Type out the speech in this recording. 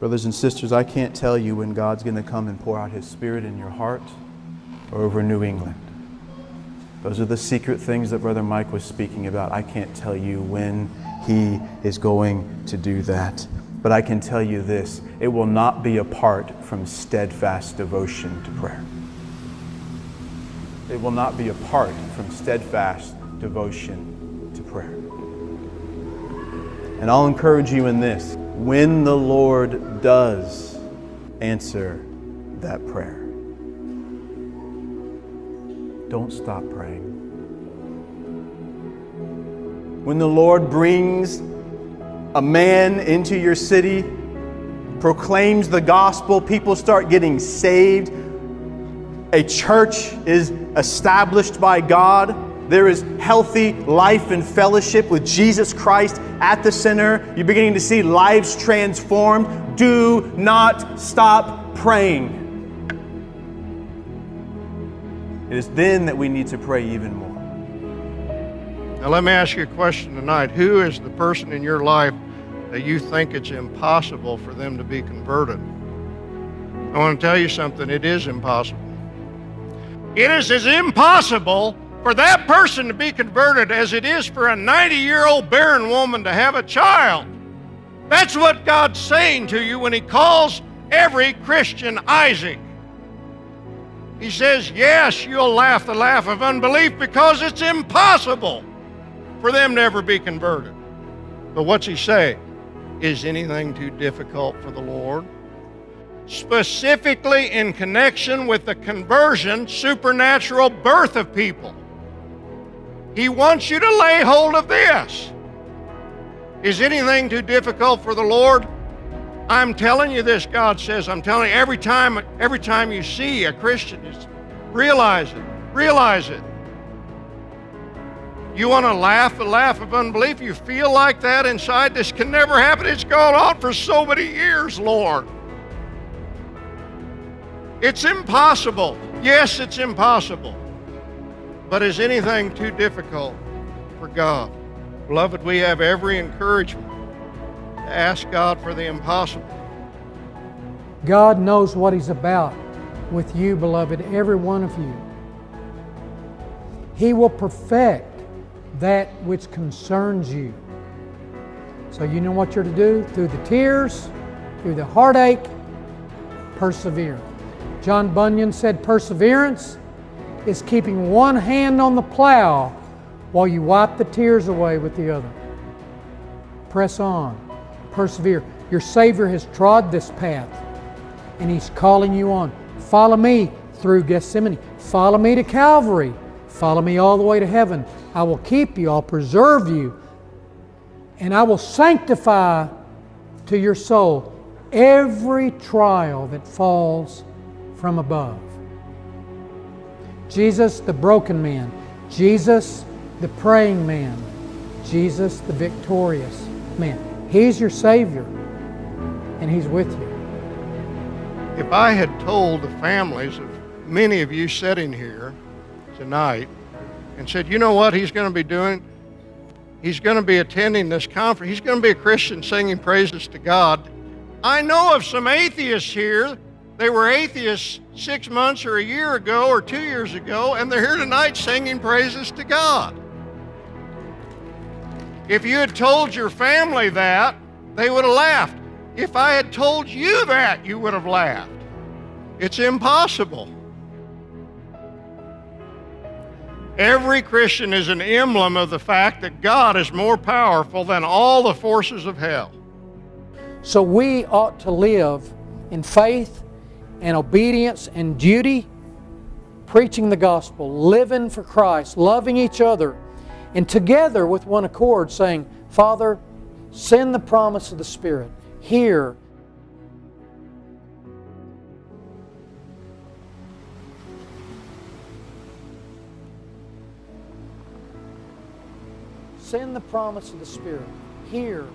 Brothers and sisters, I can't tell you when God's going to come and pour out His Spirit in your heart or over New England. Those are the secret things that Brother Mike was speaking about. I can't tell you when He is going to do that. But I can tell you this, it will not be apart from steadfast devotion to prayer. It will not be apart from steadfast devotion to prayer. And I'll encourage you in this. When the Lord does answer that prayer, don't stop praying. When the Lord brings a man into your city, proclaims the gospel, people start getting saved, a church is established by God, there is healthy life and fellowship with Jesus Christ at the center. You're beginning to see lives transformed. Do not stop praying. It is then that we need to pray even more. Now let me ask you a question tonight. Who is the person in your life that you think it's impossible for them to be converted? I want to tell you something. It is impossible. It is as impossible for that person to be converted as it is for a 90-year-old barren woman to have a child. That's what God's saying to you when He calls every Christian Isaac. He says, yes, you'll laugh the laugh of unbelief because it's impossible for them to ever be converted. But what's He say? Is anything too difficult for the Lord? Specifically in connection with the conversion, supernatural birth of people. He wants you to lay hold of this. Is anything too difficult for the Lord? I'm telling you this, God says. I'm telling you, every time you see a Christian, just realize it. Realize it. You want to laugh the laugh of unbelief? You feel like that inside? This can never happen. It's gone on for so many years, Lord. It's impossible. Yes, it's impossible. But is anything too difficult for God? Beloved, we have every encouragement to ask God for the impossible. God knows what He's about with you, beloved, every one of you. He will perfect that which concerns you. So you know what you're to do? Through the tears, through the heartache, persevere. John Bunyan said perseverance is keeping one hand on the plow while you wipe the tears away with the other. Press on. Persevere. Your Savior has trod this path and He's calling you on. Follow me through Gethsemane. Follow me to Calvary. Follow me all the way to heaven. I will keep you. I'll preserve you. And I will sanctify to your soul every trial that falls from above. Jesus, the broken man. Jesus, the praying man. Jesus, the victorious man. He's your Savior, and He's with you. If I had told the families of many of you sitting here tonight and said, you know what He's going to be doing? He's going to be attending this conference. He's going to be a Christian singing praises to God. I know of some atheists here. They were atheists 6 months or a year ago or 2 years ago, and they're here tonight singing praises to God. If you had told your family that, they would have laughed. If I had told you that, you would have laughed. It's impossible. Every Christian is an emblem of the fact that God is more powerful than all the forces of hell. So we ought to live in faith and obedience and duty, preaching the gospel, living for Christ, loving each other, and together with one accord saying, Father, send the promise of the Spirit. Here, send the promise of the Spirit. Here,